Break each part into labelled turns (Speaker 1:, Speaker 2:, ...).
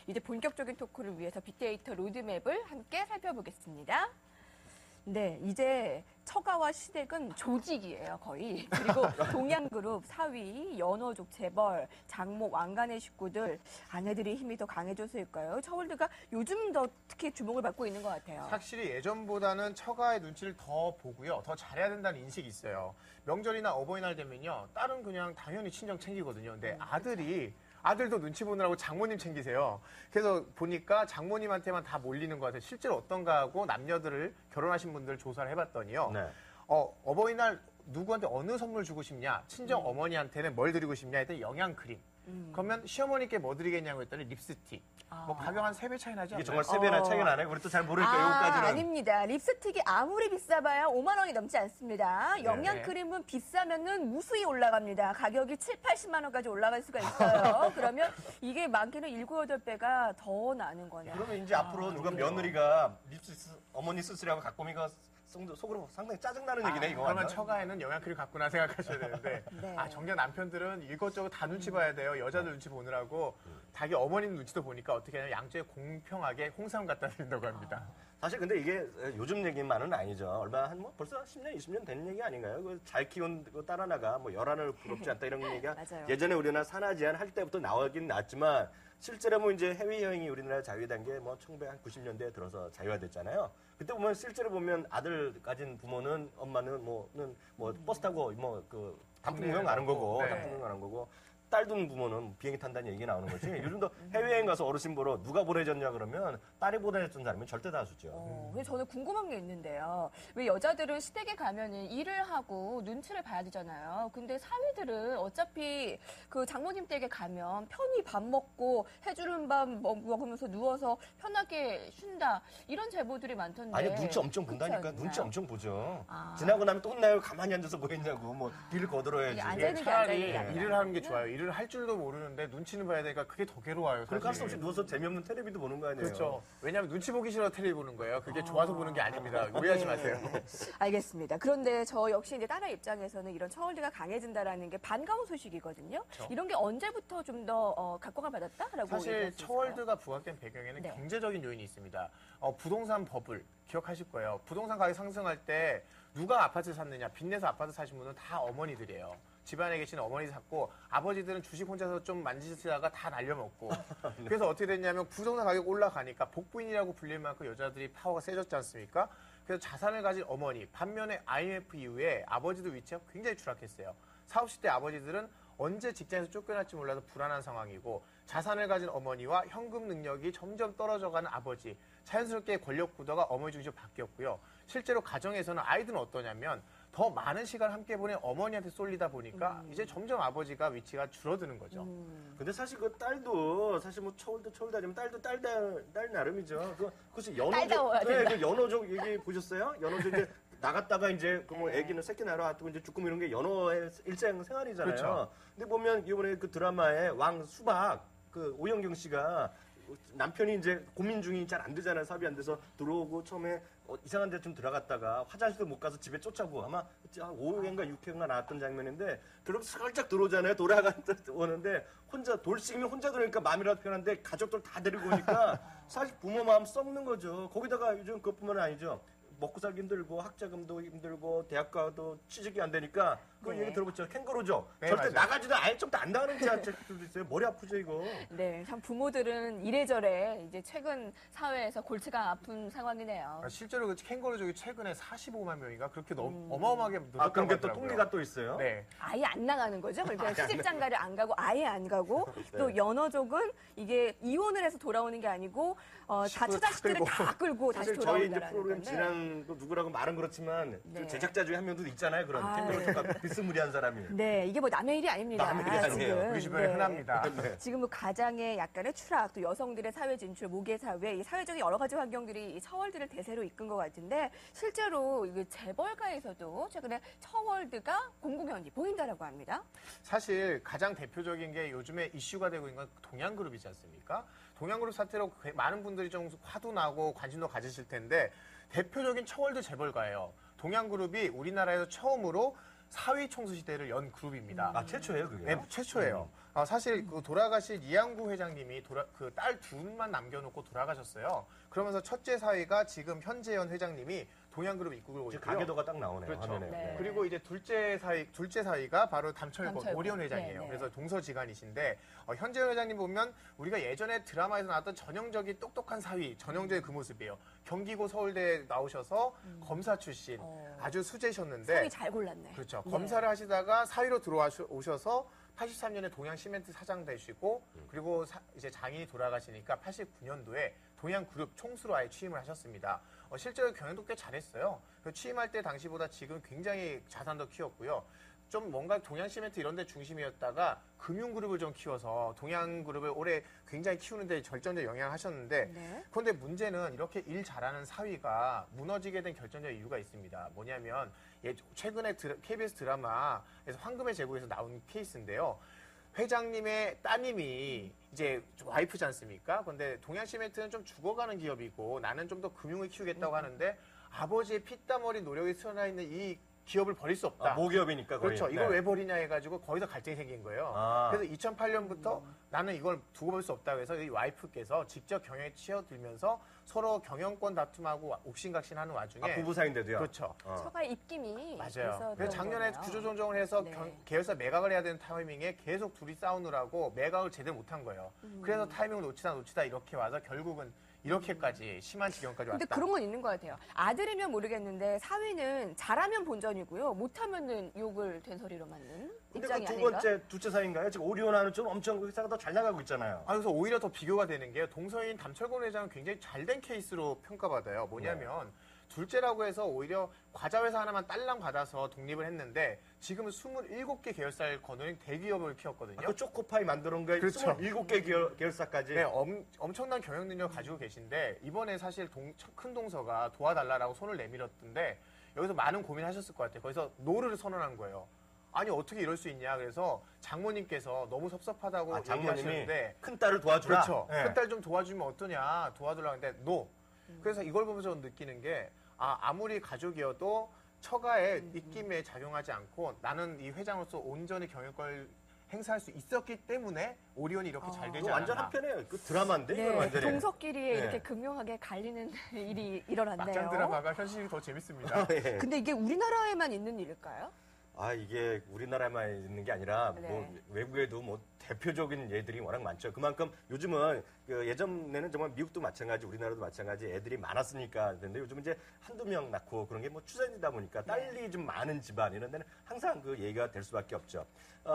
Speaker 1: 이제 본격적인 토크를 위해서 빅데이터 로드맵을 함께 살펴보겠습니다. 네, 이제 처가와 시댁은 조직이에요, 거의. 그리고 동양그룹, 사위, 연어족 재벌, 장모, 왕간의 식구들, 아내들의 힘이 더 강해져서일까요? 처월드가 요즘 더 특히 주목을 받고 있는 것 같아요.
Speaker 2: 확실히 예전보다는 처가의 눈치를 더 보고요. 더 잘해야 된다는 인식이 있어요. 명절이나 어버이날 되면요. 딸은 그냥 당연히 친정 챙기거든요. 근데 아들도 눈치 보느라고 장모님 챙기세요. 그래서 보니까 장모님한테만 다 몰리는 것 같아요. 실제로 어떤가 하고 남녀들을 결혼하신 분들 조사를 해봤더니요.
Speaker 3: 네.
Speaker 2: 어버이날 누구한테 어느 선물 주고 싶냐? 친정 어머니한테는 뭘 드리고 싶냐? 했더니 영양크림. 그러면 시어머니께 뭐 드리겠냐고 했더니 립스틱. 뭐 가격 한 3배 차이 나지 않나요?
Speaker 3: 이게 정말 3배나 차이가 나네. 우리 또 잘 모르니까 여기까지는.
Speaker 1: 아닙니다. 립스틱이 아무리 비싸봐야 5만 원이 넘지 않습니다. 영양크림은 비싸면은 무수히 올라갑니다. 가격이 7, 80만 원까지 올라갈 수가 있어요. 그러면 이게 많게는 7, 8배가 더 나는 거네요.
Speaker 3: 그러면 이제 앞으로 누가 며느리가 어머니 쓰쓰라고 갖고 오면 이거 속으로 상당히 짜증나는 얘기네, 이거.
Speaker 2: 그러면
Speaker 3: 완전.
Speaker 2: 처가에는 영양크림 갖구나 생각하셔야 되는데
Speaker 1: 네.
Speaker 2: 정작 남편들은 이것저것 다 눈치 봐야 돼요. 여자들 눈치 보느라고 자기 어머님 눈치도 보니까 어떻게 하냐면 양쪽에 공평하게 홍삼 갖다 드린다고 합니다.
Speaker 3: 사실 근데 이게 요즘 얘기만은 아니죠. 얼마 벌써 10년, 20년 된 얘기 아닌가요? 잘 키운 딸 하나가 뭐 열하늘 부럽지 않다 이런 얘기가
Speaker 1: 맞아요.
Speaker 3: 예전에 우리나라 산하 제한 할 때부터 나오긴 나왔지만 실제로 뭐 이제 해외여행이 우리나라 자유화된 게 뭐 1990년대에 들어서 자유화됐잖아요. 그때 보면 실제로 보면 아들 가진 부모는 엄마는 뭐 버스 타고 뭐 그 단풍구경 가는 거고
Speaker 2: 네.
Speaker 3: 단풍구경 가는 거고 딸 둔 부모는 비행기 탄다는 얘기 나오는 거지. 요즘도 해외여행 가서 어르신 보러 누가 보내줬냐 그러면 딸이 보내줬던 사람이 절대 다수죠.
Speaker 1: 근데 저는 궁금한 게 있는데요. 왜 여자들은 시댁에 가면은 일을 하고 눈치를 봐야 되잖아요. 근데 사위들은 어차피 그 장모님 댁에 가면 편히 밥 먹고 해주는 밥 먹으면서 누워서 편하게 쉰다. 이런 제보들이 많던데.
Speaker 3: 아니 눈치 엄청
Speaker 1: 그렇지
Speaker 3: 본다니까.
Speaker 1: 않나요?
Speaker 3: 눈치 엄청 보죠.
Speaker 1: 아.
Speaker 3: 지나고 나면 또 혼나요. 가만히 앉아서 뭐 했냐고. 뭐 딜 거들어야지.
Speaker 1: 이게 앉아
Speaker 2: 예,
Speaker 1: 있는 게
Speaker 2: 차라리
Speaker 1: 아니라 이게
Speaker 2: 일을 하는 게 좋아요. 일을 할 줄도 모르는데 눈치는 봐야 되니까 그게 더 괴로워요.
Speaker 3: 그러니까 할 수
Speaker 2: 사실.
Speaker 3: 없이 누워서 재미없는 텔레비도 보는 거 아니에요.
Speaker 2: 그렇죠. 왜냐하면 눈치 보기 싫어 텔레비 보는 거예요. 그게 좋아서 보는 게 아닙니다. 오해하지 마세요.
Speaker 1: 알겠습니다. 그런데 저 역시 이제 딸의 입장에서는 이런 처월드가 강해진다라는 게 반가운 소식이거든요. 이런 게 언제부터 좀 더 각광을 받았다라고
Speaker 2: 사실
Speaker 1: 얘기할 수 있을까요?
Speaker 2: 처월드가 부각된 배경에는
Speaker 1: 네.
Speaker 2: 경제적인 요인이 있습니다. 부동산 버블 기억하실 거예요. 부동산 가격이 상승할 때 누가 아파트 샀느냐, 빚내서 아파트 사신 분은 다 어머니들이에요. 집안에 계신 어머니 샀고 아버지들은 주식 혼자서 좀 만지시다가 다 날려먹고 그래서 어떻게 됐냐면 부동산 가격 올라가니까 복부인이라고 불릴 만큼 여자들이 파워가 세졌지 않습니까? 그래서 자산을 가진 어머니 반면에 IMF 이후에 아버지들 위치가 굉장히 추락했어요. 사업 시대 아버지들은 언제 직장에서 쫓겨날지 몰라서 불안한 상황이고 자산을 가진 어머니와 현금 능력이 점점 떨어져가는 아버지 자연스럽게 권력 구도가 어머니 중심으로 바뀌었고요. 실제로 가정에서는 아이들은 어떠냐면 더 많은 시간을 함께 보낸 어머니한테 쏠리다 보니까 이제 점점 아버지가 위치가 줄어드는 거죠.
Speaker 3: 근데 사실 그 딸도 사실 뭐 처울도 하지만 딸도 딸 나름이죠. 그것이 연어족.
Speaker 1: 딸다워야 된다.
Speaker 3: 그 연어족 얘기 보셨어요? 연어족 이제 나갔다가 이제 그 뭐 애기는 새끼 낳아가지고 이제 죽고 이런 게 연어의 일생 생활이잖아요.
Speaker 2: 그렇죠.
Speaker 3: 근데 보면 이번에 그 드라마에 왕 수박 그 오영경 씨가 남편이 이제 고민 중이 잘 안 되잖아요. 사업이 안 돼서 들어오고 처음에 이상한 데 좀 들어갔다가 화장실도 못 가서 집에 쫓아오고 아마 5회인가 6회인가 나왔던 장면인데 그럼 살짝 들어오잖아요. 오는데 혼자 돌싱이면 혼자 들어오니까 마음이라도 편한데 가족들 다 데리고 오니까 사실 부모 마음 썩는 거죠. 거기다가 요즘 그것뿐만 아니죠. 먹고 살기 힘들고 학자금도 힘들고 대학가도 취직이 안 되니까 그 얘기 들어보죠. 캥거루죠.
Speaker 2: 네,
Speaker 3: 절대
Speaker 2: 맞아요.
Speaker 3: 나가지도 아예 좀 안 나가는 자들도 있어요. 머리 아프죠 이거.
Speaker 1: 네, 참 부모들은 이래저래 이제 최근 사회에서 골치가 아픈 상황이네요.
Speaker 2: 실제로 그 캥거루족이 최근에 45만 명인가 그렇게 너무 어마어마하게 늘었다고
Speaker 3: 아 그런 게 또
Speaker 2: 하더라고요.
Speaker 3: 통리가 또 있어요.
Speaker 2: 네.
Speaker 1: 아예 안 나가는 거죠. 그러니까 시집장가를 안 가고 아예 안 가고 또 연어족은 이게 이혼을 해서 돌아오는 게 아니고 다
Speaker 2: 식구를
Speaker 1: 처자식들을
Speaker 2: 다
Speaker 1: 다 끌고 다시
Speaker 3: 사실 저희 이제
Speaker 1: 돌아온다라는
Speaker 3: 프로그램
Speaker 1: 건데.
Speaker 3: 지난 그 누구라고 말은 그렇지만
Speaker 1: 네.
Speaker 3: 그 제작자 중에 한 명도 있잖아요. 그런
Speaker 1: 아,
Speaker 3: 캥거루족과 비스무리한 사람이.
Speaker 1: 네, 이게 뭐 남의 일이 아닙니다.
Speaker 3: 남의 일이 아니에요.
Speaker 1: 지금.
Speaker 2: 우리 주변에 흔합니다.
Speaker 1: 지금 뭐 가장의 약간의 추락, 또 여성들의 사회 진출, 모계 사회, 이 사회적인 여러 가지 환경들이 이 처월드를 대세로 이끈 것 같은데 실제로 이게 재벌가에서도 최근에 처월드가 공공연히 보인다라고 합니다.
Speaker 2: 사실 가장 대표적인 게 요즘에 이슈가 되고 있는 건 동양그룹이지 않습니까? 동양그룹 사태로 많은 분들이 좀 화도 나고 관심도 가지실 텐데 대표적인 처월드 재벌가예요. 동양그룹이 우리나라에서 처음으로 사위 총수 시대를 연 그룹입니다.
Speaker 3: 아 최초예요 그게.
Speaker 2: 네, 최초예요. 사실 그 돌아가신 이양구 회장님이 그 딸 둘만 남겨놓고 돌아가셨어요. 그러면서 첫째 사위가 지금 현재현 회장님이 동양그룹 입국을
Speaker 3: 지금
Speaker 2: 오셨고요.
Speaker 3: 가계도가 딱 나오네요.
Speaker 2: 그렇죠.
Speaker 3: 화면에.
Speaker 1: 네.
Speaker 2: 그리고 이제 둘째 사위가 바로 담철건 오리온 회장이에요.
Speaker 1: 네, 네.
Speaker 2: 그래서 동서지간이신데 현재현 회장님 보면 우리가 예전에 드라마에서 나왔던 전형적인 똑똑한 사위, 전형적인 그 모습이에요. 경기고 서울대 나오셔서 검사 출신, 아주 수재셨는데
Speaker 1: 사위 잘 골랐네.
Speaker 2: 그렇죠.
Speaker 1: 네.
Speaker 2: 검사를 하시다가 사위로 들어오셔서 83년에 동양시멘트 사장 되시고 그리고 이제 장인이 돌아가시니까 89년도에 동양그룹 총수로 아예 취임을 하셨습니다. 실제로 경영도 꽤 잘했어요. 취임할 때 당시보다 지금 굉장히 자산도 키웠고요. 좀 뭔가 동양시멘트 이런 데 중심이었다가 금융그룹을 좀 키워서 동양그룹을 올해 굉장히 키우는데 절정적 영향을 하셨는데
Speaker 1: 네.
Speaker 2: 그런데 문제는 이렇게 일 잘하는 사위가 무너지게 된 결정적 이유가 있습니다. 뭐냐면 최근에 KBS 드라마에서 황금의 제국에서 나온 케이스인데요. 회장님의 따님이 이제 와이프지 않습니까? 그런데 동양시멘트는 좀 죽어가는 기업이고 나는 좀 더 금융을 키우겠다고 하는데 아버지의 피땀 어린 노력이 쏟아져 있는 이 기업을 버릴 수 없다.
Speaker 3: 모기업이니까 거의.
Speaker 2: 그렇죠. 이걸
Speaker 3: 네.
Speaker 2: 왜 버리냐 해가지고 거기서 갈등이 생긴 거예요. 그래서 2008년부터 나는 이걸 두고 볼 수 없다고 해서 이 와이프께서 직접 경영에 치어들면서 서로 경영권 다툼하고 옥신각신하는 와중에
Speaker 3: 부부 사이인데도요.
Speaker 2: 그렇죠.
Speaker 1: 처가의 입김이
Speaker 2: 맞아요.
Speaker 1: 있어서
Speaker 2: 그래서 작년에
Speaker 1: 그런 거네요.
Speaker 2: 구조조정을 해서
Speaker 1: 네.
Speaker 2: 계열사 매각을 해야 되는 타이밍에 계속 둘이 싸우느라고 매각을 제대로 못한 거예요. 그래서 타이밍을 놓치다 이렇게 와서 결국은 이렇게까지 심한 지경까지 왔다.
Speaker 1: 근데 그런 건 있는 것 같아요. 아들이면 모르겠는데 사위는 잘하면 본전이고요. 못하면은 욕을 된소리로 맞는
Speaker 3: 근데
Speaker 1: 입장이
Speaker 3: 그 두
Speaker 1: 아닌가?
Speaker 3: 번째, 둘째 사이인가요? 지금 오리온하는 좀 엄청 회사가 더 잘 나가고 있잖아요.
Speaker 2: 그래서 오히려 더 비교가 되는 게 동서인 담철권 회장은 굉장히 잘된 케이스로 평가받아요. 뭐냐면 둘째라고 해서 오히려 과자 회사 하나만 딸랑 받아서 독립을 했는데 지금은 27개 계열사를 거느린 대기업을 키웠거든요.
Speaker 3: 그 초코파이 만들어 온 게
Speaker 2: 그렇죠.
Speaker 3: 27개 계열사까지.
Speaker 2: 네, 엄청난 경영 능력을 가지고 계신데 이번에 사실 큰 동서가 도와달라고 손을 내밀었던데 여기서 많은 고민하셨을 것 같아요. 거기서 노를 선언한 거예요. 아니 어떻게 이럴 수 있냐. 그래서 장모님께서 너무 섭섭하다고
Speaker 3: 장모님이
Speaker 2: 얘기하시는데
Speaker 3: 큰 딸을 도와주라.
Speaker 2: 그렇죠.
Speaker 3: 네.
Speaker 2: 큰딸 좀 도와주면 어떠냐. 도와주려고 하는데 노. 그래서 이걸 보면서 느끼는 게 아무리 가족이어도 처가의 입김에 작용하지 않고 나는 이 회장으로서 온전히 경영권을 행사할 수 있었기 때문에 오리온이 이렇게 잘 되지
Speaker 3: 이거 완전
Speaker 2: 않았나.
Speaker 3: 한편에 그 드라마인데 이건
Speaker 1: 네,
Speaker 3: 완전히.
Speaker 1: 동서끼리
Speaker 3: 네.
Speaker 1: 이렇게 극명하게 갈리는 일이 일어났네요.
Speaker 2: 막장 드라마가 현실이 더 재밌습니다.
Speaker 3: 예.
Speaker 1: 근데 이게 우리나라에만 있는 일일까요?
Speaker 3: 이게 우리나라만 있는 게 아니라
Speaker 1: 네.
Speaker 3: 뭐 외국에도 뭐 대표적인 예들이 워낙 많죠. 그만큼 요즘은 그 예전에는 정말 미국도 마찬가지, 우리나라도 마찬가지 애들이 많았으니까 그런데 요즘은 이제 한두 명 낳고 그런 게 뭐 추세이다 보니까 딸이 좀 많은 집안 이런 데는 항상 그 얘기가 될 수밖에 없죠.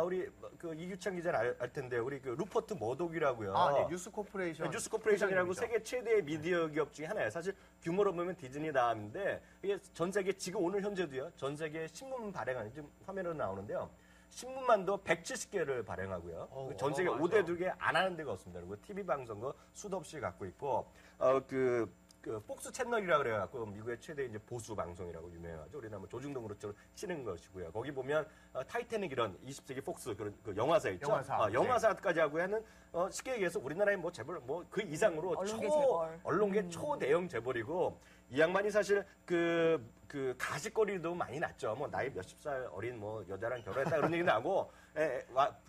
Speaker 3: 우리 그 이규창 기자는 알 텐데 우리 그 루퍼트 머독이라고요.
Speaker 2: 네, 뉴스 코퍼레이션.
Speaker 3: 뉴스 코퍼레이션이라고
Speaker 2: 회장님이죠.
Speaker 3: 세계 최대의 미디어 기업 중에 하나예요. 사실 규모로 보면 디즈니 다음인데 이게 전 세계 지금 오늘 현재도요. 전 세계 신문 발행하는 지금 화면으로 나오는데요. 신문만도 170개를 발행하고요. 전 세계
Speaker 2: 맞아.
Speaker 3: 5대 2개 안 하는 데가 없습니다. 그리고 TV 방송도 수도 없이 갖고 있고 그 폭스 채널이라 그래갖고 미국의 최대 이제 보수 방송이라고 유명하죠. 우리나라 뭐 조중동으로 치는 것이고요. 거기 보면 타이타닉 이런 20세기 폭스 그런 그 영화사 있죠.
Speaker 2: 영화사.
Speaker 3: 영화사까지 하고 하는 쉽게 얘기해서 우리나라의 뭐 재벌 뭐 그 이상으로
Speaker 1: 언론계 재벌.
Speaker 3: 언론계 초대형 재벌이고 이 양반이 사실 그 가십거리도 많이 났죠. 뭐 나이 몇십 살 어린 뭐 여자랑 결혼했다 그런 얘기 나고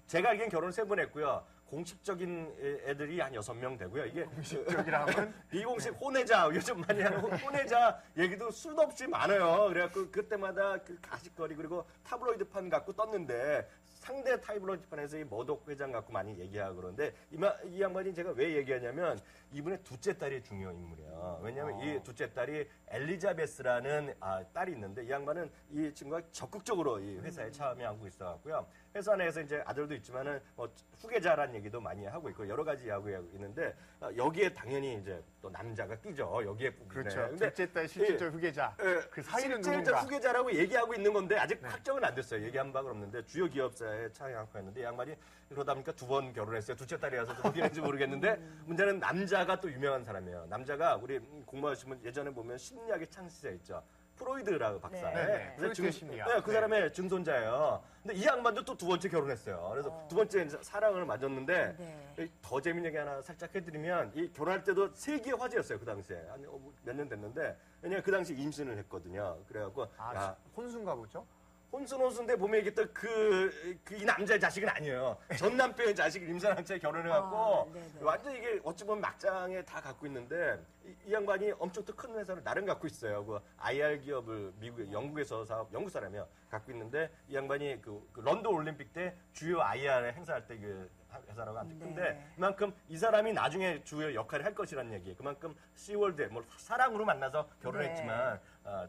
Speaker 3: 제가 알기엔 결혼 3번 했고요. 공식적인 애들이 한 6명 되고요. 이게
Speaker 2: 공식적이라면
Speaker 3: 비공식 혼외자 요즘 많이 하는 혼외자 얘기도 수도 없이 많아요. 그래갖고 그때마다 그 가십거리 그리고 타블로이드판 갖고 떴는데 상대 타블로이드판에서 이 머독 회장 갖고 많이 얘기하고 그러는데 이 양반이 제가 왜 얘기하냐면 이분의 둘째 딸이 중요한 인물이에요. 왜냐하면 이 둘째 딸이 엘리자베스라는 딸이 있는데 이 양반은 이 친구가 적극적으로 이 회사에 참여하고 있어갖고요. 회사 내에서 이제 아들도 있지만은 뭐 후계자라는 얘기도 많이 하고 있고 여러 가지 이야기하고 있는데 여기에 당연히 이제 또 남자가 끼죠. 여기에
Speaker 2: 그렇죠.
Speaker 3: 근데
Speaker 2: 둘째 딸 실질적 후계자. 그 사이는
Speaker 3: 실질적
Speaker 2: 누군가.
Speaker 3: 후계자라고 얘기하고 있는 건데 아직 확정은 안 됐어요. 얘기한 바가 없는데 주요 기업사에 참여하고 있는데 이 양반이 그러다 보니까 2번 결혼했어요. 둘째 딸이라서 어떻게 했는지 모르겠는데 문제는 남자가 또 유명한 사람이에요. 남자가 우리 공부하시면 예전에 보면 심리학의 창시자 있죠. 프로이드라고 박사.
Speaker 1: 네.
Speaker 2: 프로이트의 심리학.
Speaker 3: 그 사람의 증손자예요. 근데 이 양반도 또 2번째 결혼했어요. 그래서 2번째 이제 사랑을 맞았는데
Speaker 1: 네.
Speaker 3: 더 재밌는 얘기 하나 살짝 해드리면 이 결혼할 때도 세기의 화제였어요. 그 당시에 몇 년 됐는데 왜냐면 그 당시 임신을 했거든요. 그래갖고
Speaker 2: 혼수인가 보죠?
Speaker 3: 혼순혼순데 몸에 얘기했던 이 남자의 자식은 아니에요. 전 남편의 자식을 임산한 채 결혼해갖고
Speaker 1: 아, 네네.
Speaker 3: 완전 이게 어찌 보면 막장에 다 갖고 있는데 이 양반이 엄청 또 큰 회사를 나름 갖고 있어요. 그 IR 기업을 영국에서 영국 사람이요 갖고 있는데 이 양반이 그 런던 올림픽 때 주요 IR 행사할 때 그 회사라고 아주 큰데
Speaker 1: 네.
Speaker 3: 그만큼 이 사람이 나중에 주요 역할을 할 것이라는 얘기예요. 그만큼 시월드에 뭐 사랑으로 만나서 결혼했지만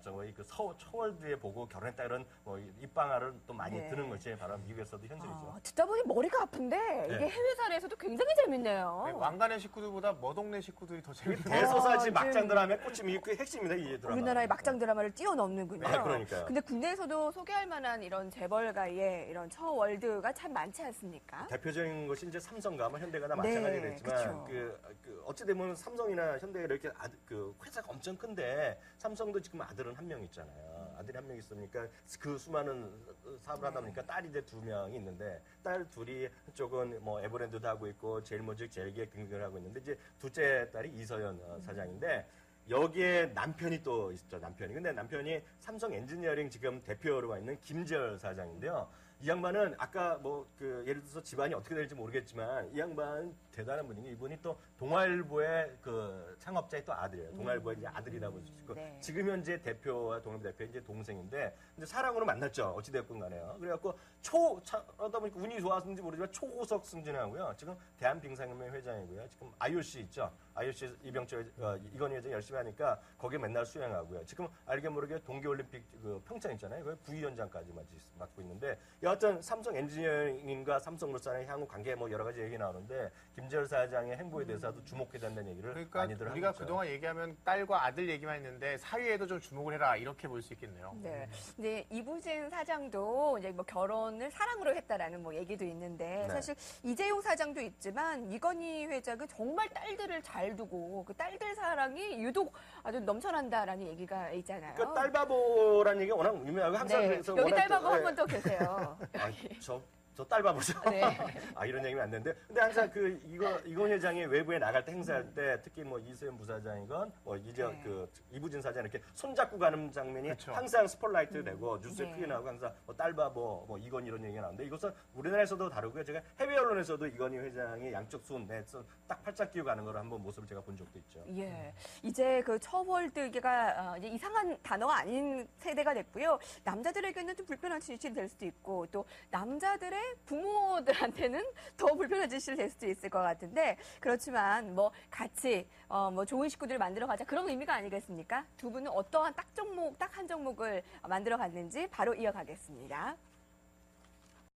Speaker 3: 저희 그 초월드에 보고 결혼했다 이런 뭐 입방아를 또 많이
Speaker 1: 네.
Speaker 3: 드는 것이 바로 미국에서도 현실이죠.
Speaker 1: 듣다 보니 머리가 아픈데 이게
Speaker 3: 네.
Speaker 1: 해외 사례에서도 굉장히 재밌네요.
Speaker 2: 네, 왕관의 식구들보다 머동네 식구들이 더 재밌더라고요.
Speaker 3: 대소사지
Speaker 1: 지금
Speaker 3: 막장 드라마의 꽂힘이 그 핵심입니다. 이 드라마.
Speaker 1: 우리나라의 막장 드라마를 뛰어넘는군요.
Speaker 3: 네, 그러니까요.
Speaker 1: 근데 국내에서도 소개할 만한 이런 재벌가의 이런 처월드가 참 많지 않습니까?
Speaker 3: 대표적인 것이 이제 삼성과 뭐 현대가 다
Speaker 1: 네,
Speaker 3: 마찬가지겠지만
Speaker 1: 그쵸.
Speaker 3: 어찌 되면 삼성이나 현대가 이렇게 회사가 엄청 큰데 삼성도 지금 아들은 한 명 있잖아요. 아들이 한 명 있으니까 그 수많은 사업을 하다 보니까 딸이 이제 2명이 있는데 딸 둘이 한쪽은 뭐 에버랜드도 하고 있고 제일모직 제일기획 등등을 하고 있는데 이제 둘째 딸이 이서연 사장인데 여기에 남편이 또 있죠. 근데 남편이 삼성 엔지니어링 지금 대표로 가 있는 김재열 사장인데요. 이 양반은 아까 뭐 예를 들어서 집안이 어떻게 될지 모르겠지만 이 양반 대단한 분인 게 이분이 또 동아일보의 그 창업자의 또 아들이에요. 동아일보의 이제 아들이라고 볼 수 있고
Speaker 1: 네.
Speaker 3: 지금 현재 대표와 동아일보 대표의 이제 동생인데 이제 사랑으로 만났죠. 어찌됐건 간에요. 그래갖고 하다 보니까 운이 좋았는지 모르지만 초고속 승진하고요. 지금 대한빙상연맹 회장이고요. 지금 IOC 있죠. IOC 이건희 회장 열심히 하니까 거기에 맨날 수행하고요. 지금 알게 모르게 동계올림픽 그 평창 있잖아요. 그 부위원장까지 맡고 있는데 여하튼 삼성 엔지니어링과 삼성물산의 향후 관계 뭐 여러 가지 얘기 나오는데 김재열 사장의 행보에 대해서도 주목해야 된다는 얘기를
Speaker 2: 그러니까
Speaker 3: 많이들 하고
Speaker 2: 우리가
Speaker 3: 있죠.
Speaker 2: 그동안 얘기하면 딸과 아들 얘기만 했는데 사위에도 좀 주목을 해라 이렇게 볼 수 있겠네요.
Speaker 1: 네. 근데 이부진 사장도 이제 뭐 결혼을 사랑으로 했다라는 뭐 얘기도 있는데
Speaker 3: 네.
Speaker 1: 사실 이재용 사장도 있지만 이건희 회장은 정말 딸들을 잘 두고 그 딸들 사랑이 유독 아주 넘쳐난다라는 얘기가 있잖아요.
Speaker 3: 그 딸바보라는 얘기가 워낙 유명하고 항상
Speaker 1: 네.
Speaker 3: 그래서
Speaker 1: 여기
Speaker 3: 워낙
Speaker 1: 딸바보
Speaker 3: 또-
Speaker 1: 한 분 더 계세요.
Speaker 3: 저 딸바보죠.
Speaker 1: 네.
Speaker 3: 아, 이런 얘기는 안 되는데. 근데 항상 이건 회장이 외부에 나갈 때 행사할 때 특히 뭐 이세현 부사장이건 뭐
Speaker 1: 네.
Speaker 3: 이부진 사장 이렇게 손잡고 가는 장면이
Speaker 2: 그쵸.
Speaker 3: 항상 스포트라이트 되고 뉴스에
Speaker 1: 네.
Speaker 3: 크게 나오고 항상 뭐 딸바보 뭐 이건 이런 얘기가 나오는데 이것은 우리나라에서도 다르고요. 제가 해외 언론에서도 이건희 회장이 양쪽 딱 팔짝 끼고 가는 걸 한번 모습을 제가 본 적도 있죠.
Speaker 1: 예. 이제 그 처월드가 이제 이상한 단어가 아닌 세대가 됐고요. 남자들에게는 좀 불편한 지시를 될 수도 있고 또 남자들의 부모들한테는 더 불편한 지시를 될 수도 있을 것 같은데 그렇지만 뭐 같이 뭐 좋은 식구들을 만들어 가자 그런 의미가 아니겠습니까? 두 분은 어떠한 딱 한 종목을 만들어 갔는지 바로 이어가겠습니다.